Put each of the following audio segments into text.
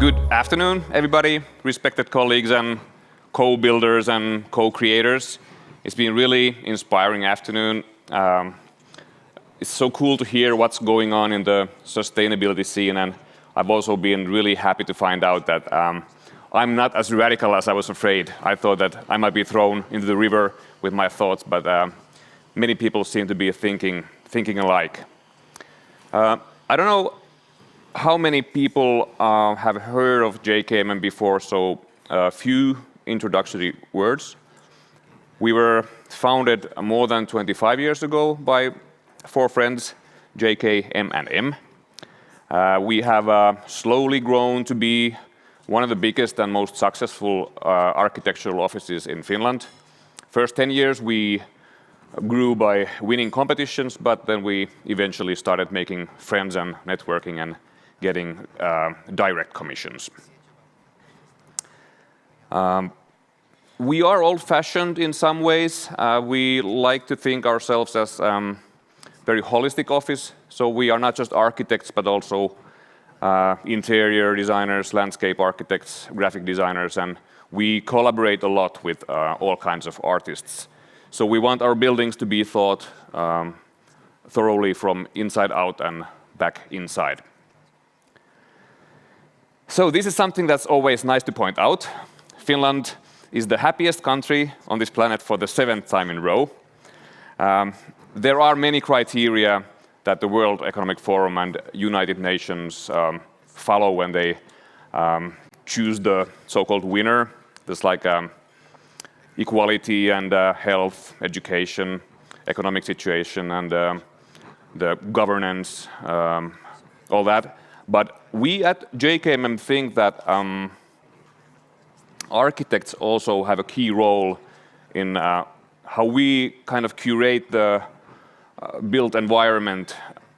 Good afternoon, everybody, respected colleagues and co-builders and co-creators. It's been a really inspiring afternoon. It's so cool to hear what's going on in the sustainability scene, and I've also been really happy to find out that I'm not as radical as I was afraid. I thought that I might be thrown into the river with my thoughts, but many people seem to be thinking alike. I don't know how many people have heard of JKMM before, so a few introductory words. We were founded more than 25 years ago by 4 friends, JKMM. We have slowly grown to be one of the biggest and most successful architectural offices in Finland. First 10 years we grew by winning competitions, but then we eventually started making friends and networking and getting direct commissions. We are old-fashioned in some ways. We like to think ourselves as very holistic office, so we are not just architects but also interior designers, landscape architects, graphic designers, and we collaborate a lot with all kinds of artists. So we want our buildings to be thought thoroughly from inside out and back inside. So this is something that's always nice to point out. Finland is the happiest country on this planet for the 7th time in a row. There are many criteria that the World Economic Forum and United Nations follow when they choose the so-called winner. There's like equality and health, education, economic situation, and the governance, all that. But we at JKMM think that architects also have a key role in how we kind of curate the built environment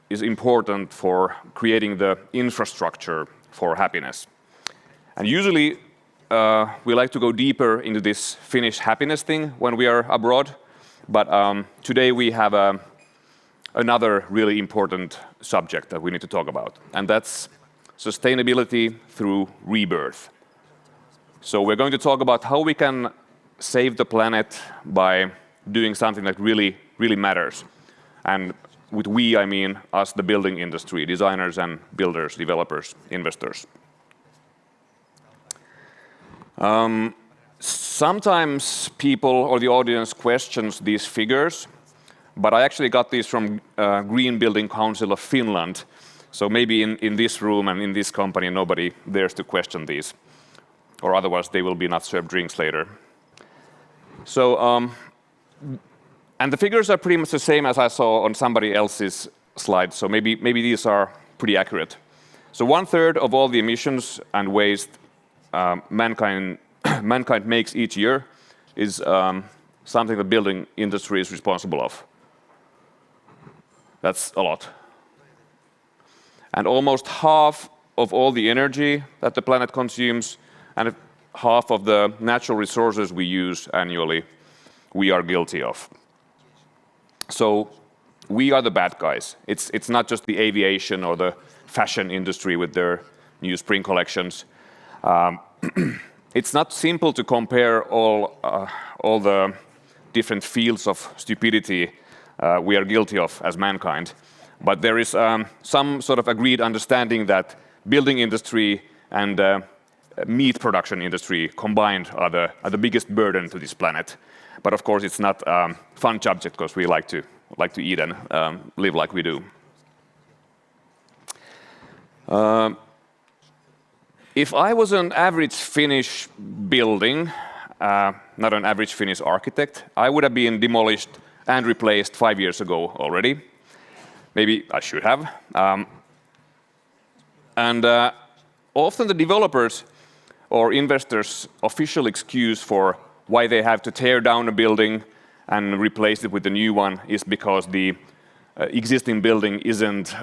is important for creating the infrastructure for happiness. And usually we like to go deeper into this Finnish happiness thing when we are abroad, but today we have another really important subject that we need to talk about, and that's sustainability through rebirth. So we're going to talk about how we can save the planet by doing something that really matters. And with we, I mean us, the building industry, designers and builders, developers, investors. Sometimes people or the audience questions these figures, but I actually got these from Green Building Council of Finland. So maybe in this room and in this company nobody dares to question these, or otherwise they will be not served drinks later. So, and the figures are pretty much the same as I saw on somebody else's slide, so maybe these are pretty accurate. So 1/3 of all the emissions and waste mankind makes each year is something the building industry is responsible of. That's a lot. And almost half of all the energy that the planet consumes and half of the natural resources we use annually, we are guilty of. So we are the bad guys. It's not just the aviation or the fashion industry with their new spring collections. It's not simple to compare all the different fields of stupidity we are guilty of as mankind. But there is some sort of agreed understanding that building industry and meat production industry combined are the biggest burden to this planet. But of course, it's not a fun subject because we like to eat and live like we do. If I was an average Finnish building, not an average Finnish architect, I would have been demolished and replaced 5 years ago already. Maybe I should have. Often the developers or investors' official excuse for why they have to tear down a building and replace it with a new one is because the existing building isn't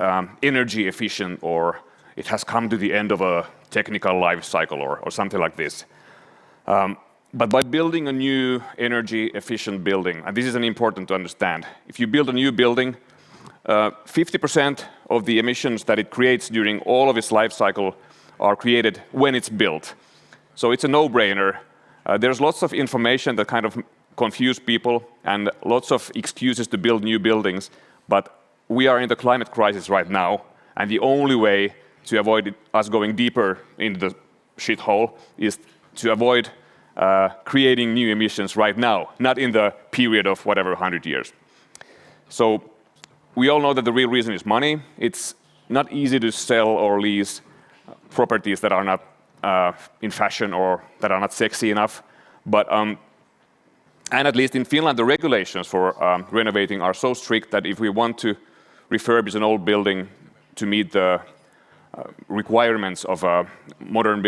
energy efficient or it has come to the end of a technical life cycle or something like this. But by building a new energy efficient building, and this is important to understand, if you build a new building, 50% of the emissions that it creates during all of its life cycle are created when it's built. So it's a no-brainer. There's lots of information that kind of confuse people and lots of excuses to build new buildings, but we are in the climate crisis right now, and the only way to avoid us going deeper into the shithole is to avoid creating new emissions right now, not in the period of whatever 100 years. So we all know that the real reason is money. It's not easy to sell or lease properties that are not in fashion or that are not sexy enough. But and at least in Finland, the regulations for renovating are so strict that if we want to refurbish an old building to meet the requirements of a modern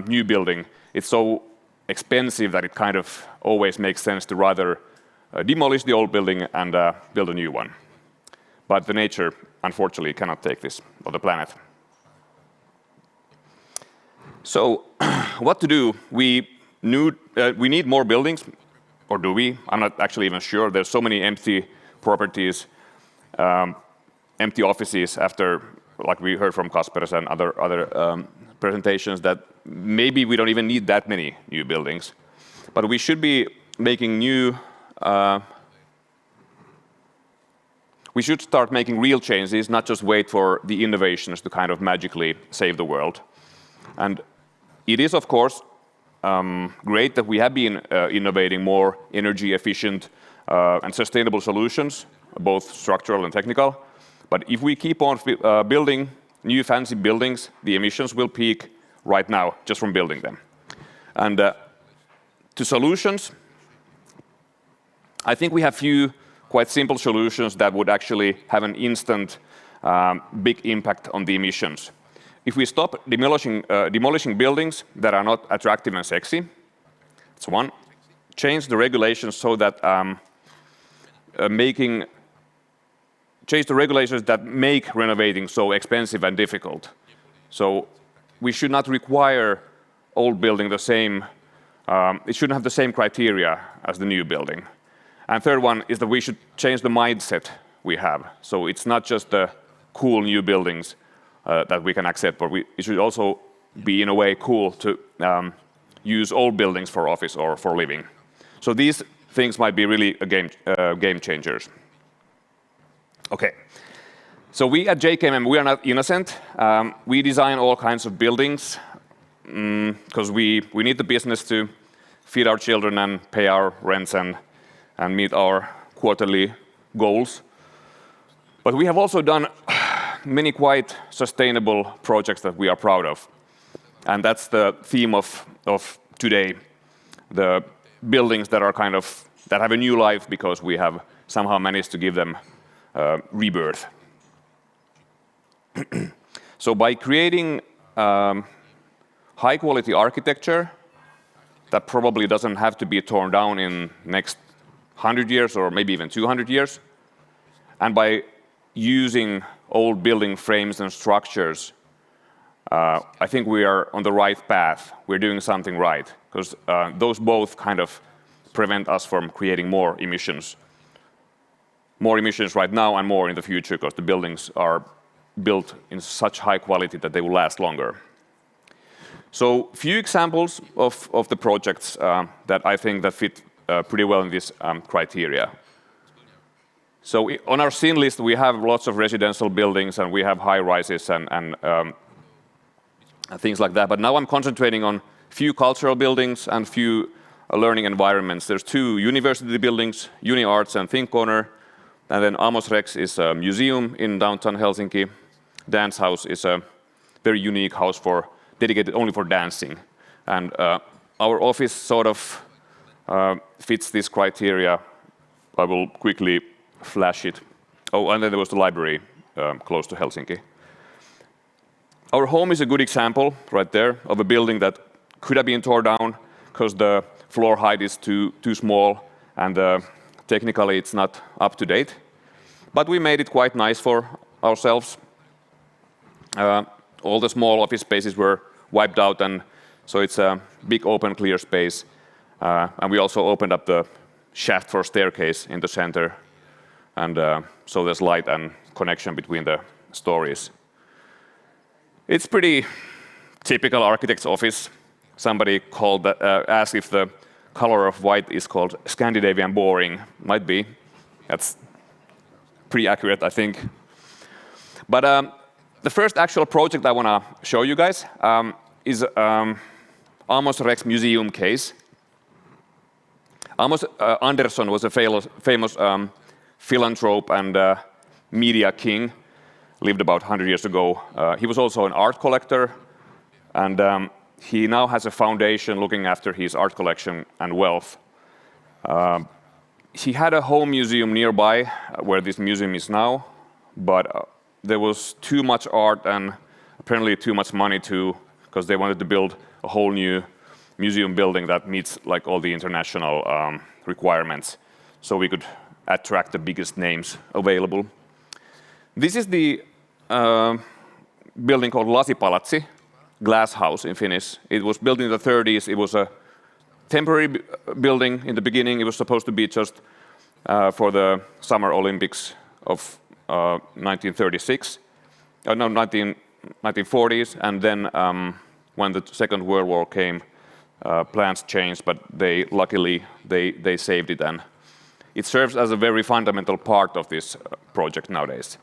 new building, it's so expensive that it kind of always makes sense to rather demolish the old building and build a new one. But the nature, unfortunately, cannot take this, or the planet. So what to do? We need more buildings, or do we? I'm not actually even sure. There's so many empty properties, empty offices after, like we heard from Kasper's and other presentations, that maybe we don't even need that many new buildings. But we should be making we should start making real changes, not just wait for the innovations to kind of magically save the world. And it is, of course, great that we have been innovating more energy efficient and sustainable solutions, both structural and technical. But if we keep on building new fancy buildings, the emissions will peak right now just from building them. And to solutions, I think we have few quite simple solutions that would actually have an instant big impact on the emissions. If we stop demolishing buildings that are not attractive and sexy, that's one. Change the regulations so that change the regulations that make renovating so expensive and difficult. So we should not require old building the same. It shouldn't have the same criteria as the new building. And third one is that we should change the mindset we have. So it's not just the cool new buildings that we can accept, but it should also be in a way cool to use old buildings for office or for living. So these things might be really game changers. Okay, so we at JKMM, we are not innocent. We design all kinds of buildings because we need the business to feed our children and pay our rents and meet our quarterly goals. But we have also done many quite sustainable projects that we are proud of. And that's the theme of today, the buildings that are that have a new life because we have somehow managed to give them rebirth. So by creating high quality architecture that probably doesn't have to be torn down in next 100 years or maybe even 200 years, and by using old building frames and structures, I think we are on the right path. We're doing something right, because those both kind of prevent us from creating more emissions. More emissions right now and more in the future, because the buildings are built in such high quality that they will last longer. So few examples of the projects that I think that fit pretty well in this criteria. So on our sin list, we have lots of residential buildings and we have high rises and things like that. But now I'm concentrating on few cultural buildings and few learning environments. There's 2 university buildings, Uni Arts and Think Corner. And then Amos Rex is a museum in downtown Helsinki. Dance House is a very unique house dedicated only for dancing. And our office sort of fits this criteria. I will quickly flash it. Oh, and then there was the library close to Helsinki. Our home is a good example right there of a building that could have been torn down because the floor height is too small and technically it's not up to date. But we made it quite nice for ourselves. All the small office spaces were wiped out, and so it's a big open clear space. And we also opened up the shaft for staircase in the center. And so there's light and connection between the stories. It's pretty typical architect's office. Somebody asked if the color of white is called Scandinavian boring. Might be. That's pretty accurate, I think. But the first actual project I want to show you guys is Amos Rex museum case. Amos Andersson was a famous philanthrope and media king, lived about 100 years ago. He was also an art collector, and he now has a foundation looking after his art collection and wealth. He had a home museum nearby where this museum is now, but there was too much art and apparently too much money too, because they wanted to build a whole new museum building that meets like all the international requirements, so we could attract the biggest names available. This is the building called Lasipalatsi, glass house in Finnish. It was built in the 30s. It was a temporary building in the beginning. It was supposed to be just for the Summer Olympics of 1936, 1940s, and then when the Second World War came, plans changed, but luckily they saved it, and it serves as a very fundamental part of this project nowadays.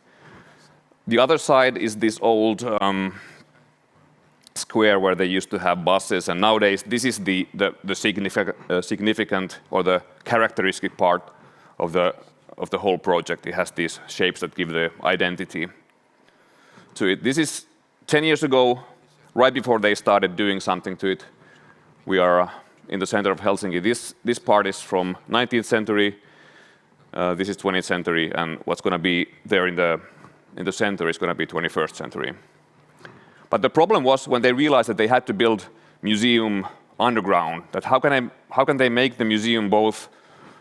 The other side is this old square where they used to have buses, and nowadays this is the significant or the characteristic part of the whole project. It has these shapes that give the identity to it. This is 10 years ago, right before they started doing something to it. We are in the center of Helsinki. This part is from 19th century. This is 20th century, and what's going to be there in the center is going to be 21st century. But the problem was when they realized that they had to build museum underground, that how can they make the museum both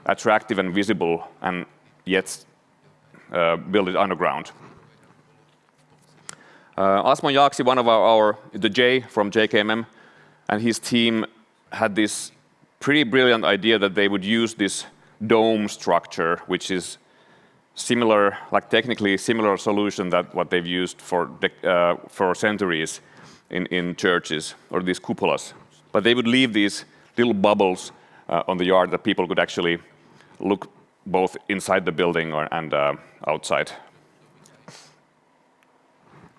attractive and visible and yet build it underground. Asmo Jaaksi, one of the J from JKMM, and his team had this pretty brilliant idea that they would use this dome structure, which is similar, like technically similar solution that what they've used for centuries in churches, or these cupolas. But they would leave these little bubbles on the yard that people could actually look both inside the building and outside.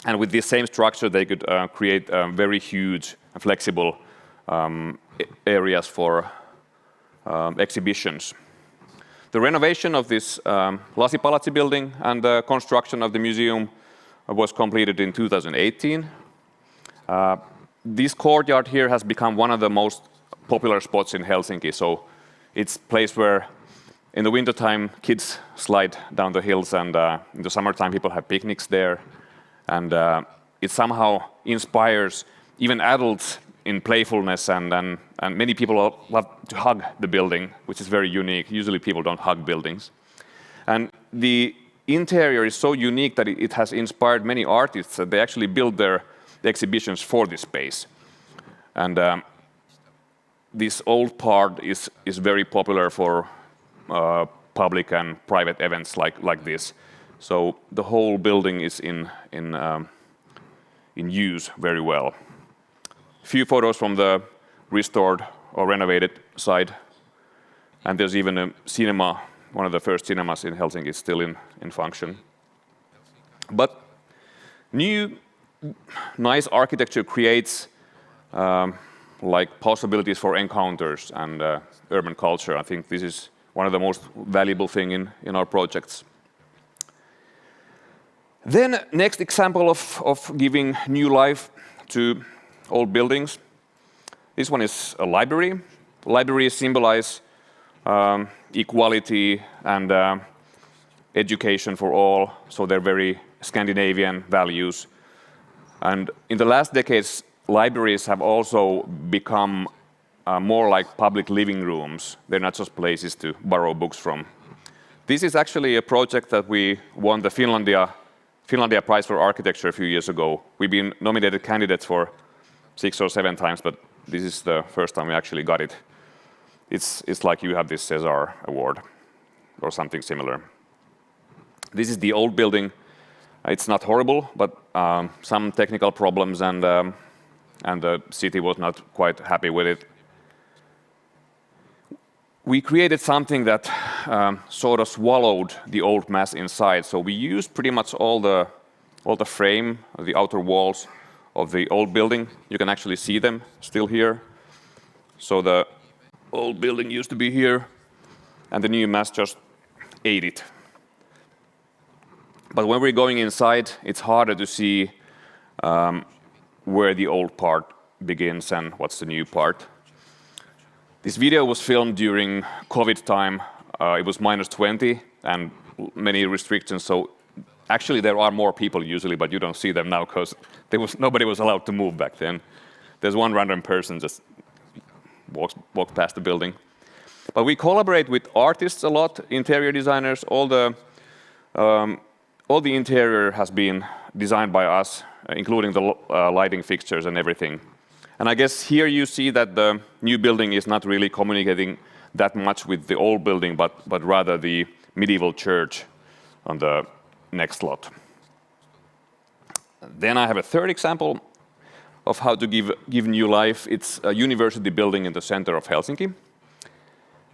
And with this same structure, they could create very huge and flexible areas for exhibitions. The renovation of this Lasipalatsi building and the construction of the museum was completed in 2018. This courtyard here has become one of the most popular spots in Helsinki. So it's a place where in the wintertime kids slide down the hills, and in the summertime people have picnics there. And it somehow inspires even adults in playfulness, and many people love to hug the building, which is very unique. Usually people don't hug buildings. And the interior is so unique that it has inspired many artists that they actually build their exhibitions for this space. And this old part is very popular for public and private events like this. So the whole building is in use very well. Few photos from the restored or renovated side, and there's even a cinema, one of the first cinemas in Helsinki is still in function. But new, nice architecture creates like possibilities for encounters and urban culture. I think this is one of the most valuable thing in our projects. Then next example of giving new life to old buildings. This one is a library. Libraries symbolize equality and education for all, so they're very Scandinavian values. And in the last decades, libraries have also become more like public living rooms. They're not just places to borrow books from. This is actually a project that we won the Finlandia Prize for Architecture a few years ago. We've been nominated candidates for 6 or 7 times, but this is the first time we actually got it. It's like you have this César award or something similar. This is the old building. It's not horrible, but some technical problems and and the city was not quite happy with it. We created something that sort of swallowed the old mass inside. So we used pretty much all the frame, the outer walls of the old building. You can actually see them still here. So the old building used to be here, and the new mass just ate it. But when we're going inside, it's harder to see where the old part begins and what's the new part. This video was filmed during COVID time. It was -20 and many restrictions. So actually there are more people usually, but you don't see them now because nobody was allowed to move back then. There's one random person just walks past the building. But we collaborate with artists a lot, interior designers. All the interior has been designed by us, including the lighting fixtures and everything. And I guess here you see that the new building is not really communicating that much with the old building, but rather the medieval church on the next lot. Then I have a third example of how to give new life. It's a university building in the center of Helsinki.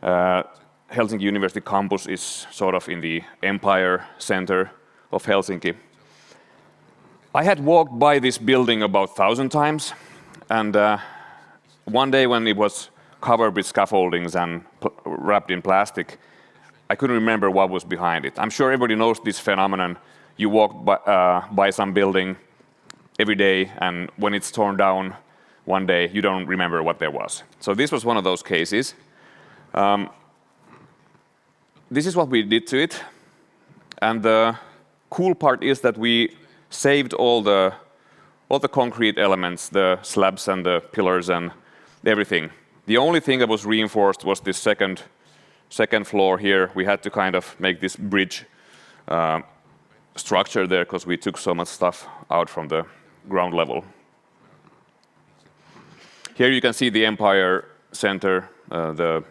Helsinki University campus is sort of in the empire center of Helsinki. I had walked by this building about 1,000 times, and one day when it was covered with scaffoldings and wrapped in plastic, I couldn't remember what was behind it. I'm sure everybody knows this phenomenon. You walk by some building every day, and when it's torn down one day, you don't remember what there was. So this was one of those cases. This is what we did to it, and the cool part is that we saved all the concrete elements, the slabs and the pillars and everything. The only thing that was reinforced was this second floor here. We had to kind of make this bridge structure there because we took so much stuff out from the ground level. Here you can see the Empire Center. The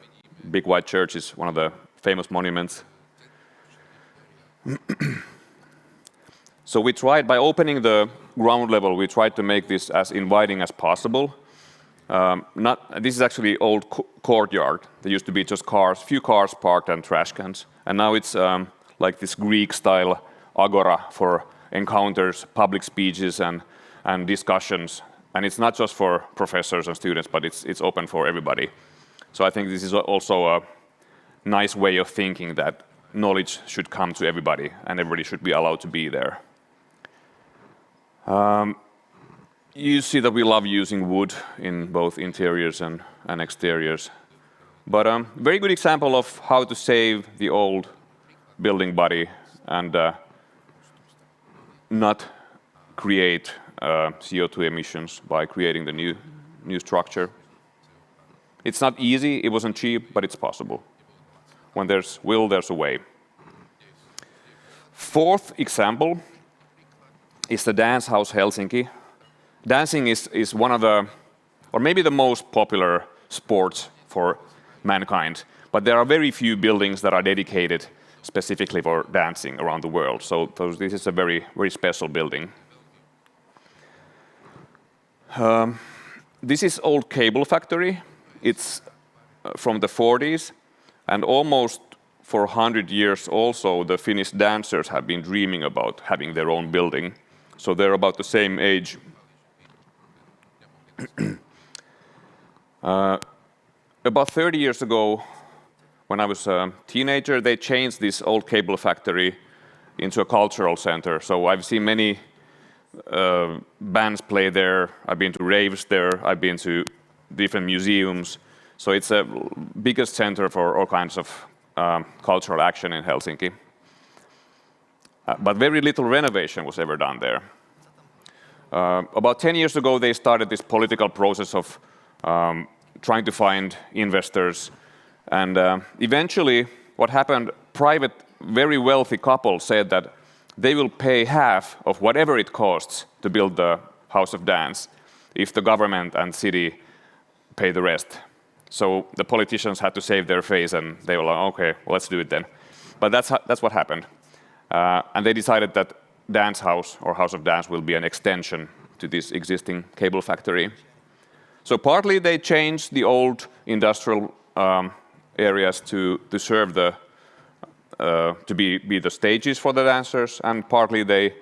big white church is one of the famous monuments. So we tried, by opening the ground level, we tried to make this as inviting as possible. This is actually old courtyard. There used to be just few cars parked and trash cans. And now it's like this Greek-style agora for encounters, public speeches, and discussions. And it's not just for professors and students, but it's open for everybody. So I think this is also a nice way of thinking that knowledge should come to everybody, and everybody should be allowed to be there. You see that we love using wood in both interiors and exteriors. But very good example of how to save the old building body and not create CO2 emissions by creating the new structure. It's not easy, it wasn't cheap, but it's possible. When there's will, there's a way. Fourth example is the Dance House Helsinki. Dancing is one of the, or maybe the most popular sports for mankind, but there are very few buildings that are dedicated specifically for dancing around the world. So this is a very, very special building. This is old cable factory. It's from the 40s, and almost for 100 years also the Finnish dancers have been dreaming about having their own building. So they're about the same age. About 30 years ago, when I was a teenager, they changed this old cable factory into a cultural center. So I've seen many bands play there. I've been to raves there. I've been to different museums. So it's a biggest center for all kinds of cultural action in Helsinki. But very little renovation was ever done there. About 10 years ago, they started this political process of trying to find investors. And eventually, what happened, private, very wealthy couple said that they will pay half of whatever it costs to build the House of Dance if the government and city pay the rest. So the politicians had to save their face, and they were like, okay, well, let's do it then. But that's what happened. And they decided that Dance House or House of Dance will be an extension to this existing cable factory. So partly they changed the old industrial areas to serve to be the stages for the dancers, and partly they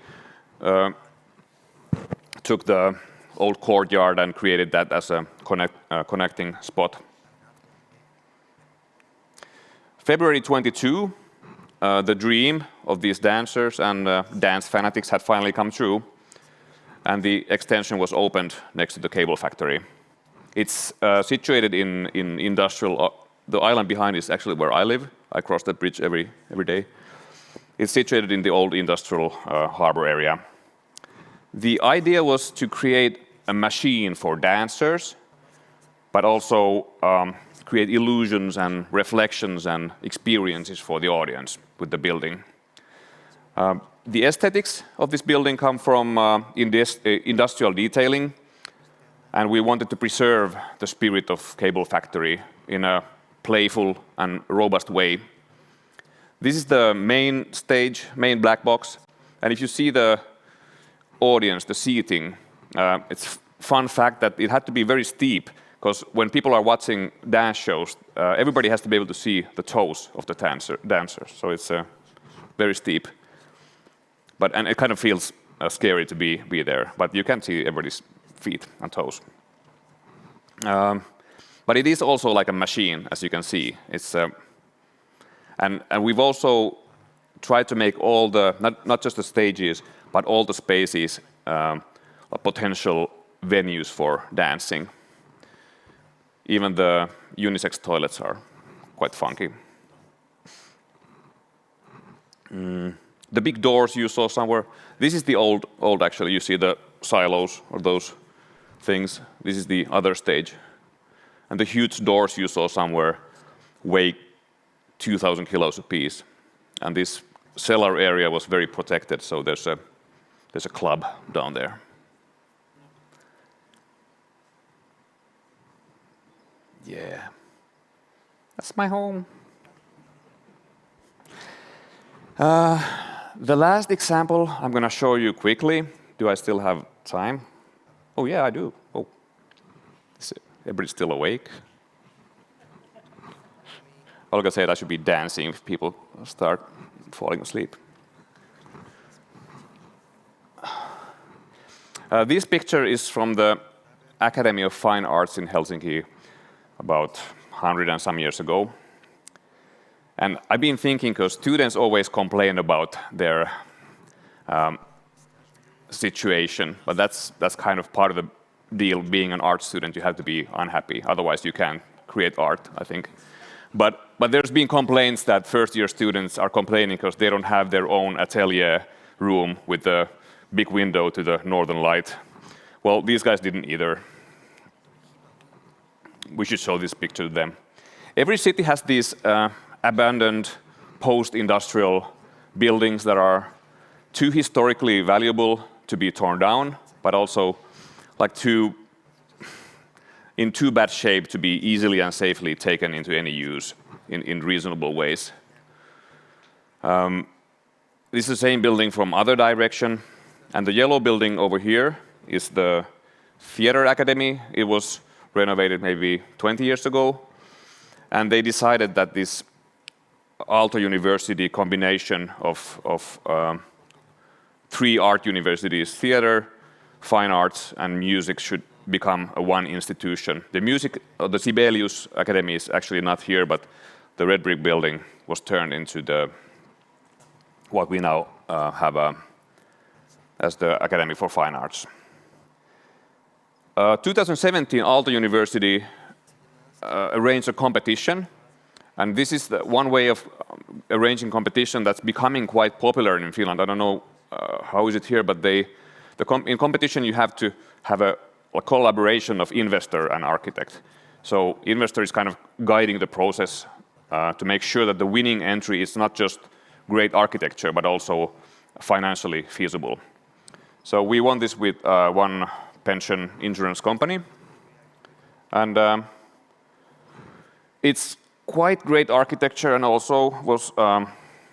took the old courtyard and created that as a connecting spot. February 22, the dream of these dancers and dance fanatics had finally come true, and the extension was opened next to the cable factory. It's situated in industrial. The island behind is actually where I live. I cross that bridge every day. It's situated in the old industrial harbor area. The idea was to create a machine for dancers, but also create illusions and reflections and experiences for the audience with the building. The aesthetics of this building come from industrial detailing, and we wanted to preserve the spirit of cable factory in a playful and robust way. This is the main stage, main black box, and if you see the audience, the seating, it's fun fact that it had to be very steep, because when people are watching dance shows, everybody has to be able to see the toes of the dancers, so it's very steep. And it kind of feels scary to be there, but you can see everybody's feet and toes. But it is also like a machine, as you can see. It's and we've also tried to make all the not just the stages, but all the spaces potential venues for dancing. Even the unisex toilets are quite funky. The big doors you saw somewhere, this is the old actually. You see the silos or those things. This is the other stage. And the huge doors you saw somewhere weigh 2,000 kilos apiece. And this cellar area was very protected, so there's a club down there. Yeah, that's my home. The last example I'm going to show you quickly. Do I still have time? Oh yeah, I do. Oh, everybody's still awake. Olga said I should be dancing if people start falling asleep. This picture is from the Academy of Fine Arts in Helsinki about 100 and some years ago. And I've been thinking, because students always complain about their situation, but that's kind of part of the deal. Being an art student, you have to be unhappy, otherwise you can't create art, I think. But there's been complaints that first-year students are complaining because they don't have their own atelier room with a big window to the northern light. Well, these guys didn't either. We should show this picture to them. Every city has these abandoned post-industrial buildings that are too historically valuable to be torn down, but also like in too bad shape to be easily and safely taken into any use in reasonable ways. This is the same building from other direction, and the yellow building over here is the Theater Academy. It was renovated maybe 20 years ago, and they decided that this Aalto University combination of 3 art universities, theater, fine arts, and music, should become a one institution. The music, the Sibelius Academy is actually not here, but the red brick building was turned into what we now have as the Academy for Fine Arts. 2017, Aalto University arranged a competition, and this is one way of arranging competition that's becoming quite popular in Finland. I don't know how is it here, but in competition you have to have a collaboration of investor and architect. So investor is kind of guiding the process to make sure that the winning entry is not just great architecture, but also financially feasible. So we won this with one pension insurance company, and it's quite great architecture, and also was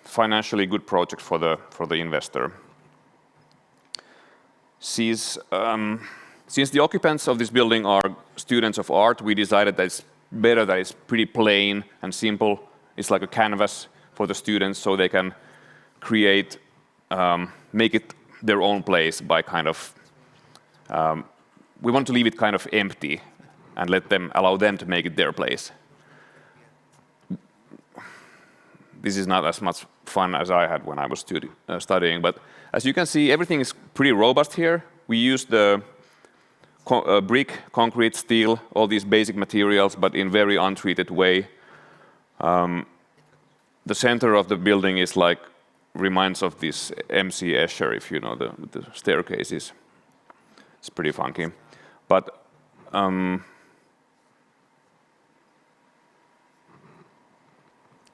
financially good project for the investor. since the occupants of this building are students of art, we decided that it's better that it's pretty plain and simple. It's like a canvas for the students so they can create, make it their own place by kind of, we want to leave it kind of empty and allow them to make it their place. This is not as much fun as I had when I was studying, but as you can see, everything is pretty robust here. We use the brick, concrete, steel, all these basic materials, but in very untreated way. The center of the building is reminds of this MC Escher, if you know the staircases. It's pretty funky. But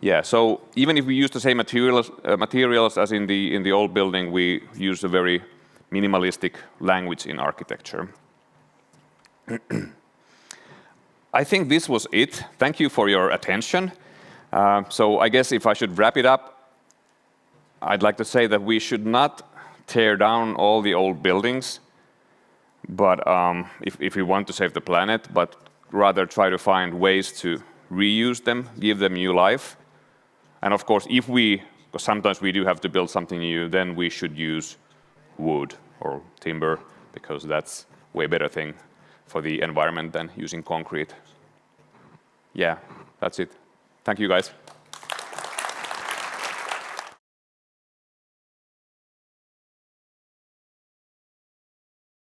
yeah, so even if we use the same materials as in the old building, we use a very minimalistic language in architecture. I think this was it. Thank you for your attention. So I guess if I should wrap it up, I'd like to say that we should not tear down all the old buildings, but if we want to save the planet, but rather try to find ways to reuse them, give them new life. And of course, because sometimes we do have to build something new, then we should use wood or timber, because that's a way better thing for the environment than using concrete. Yeah, that's it. Thank you, guys.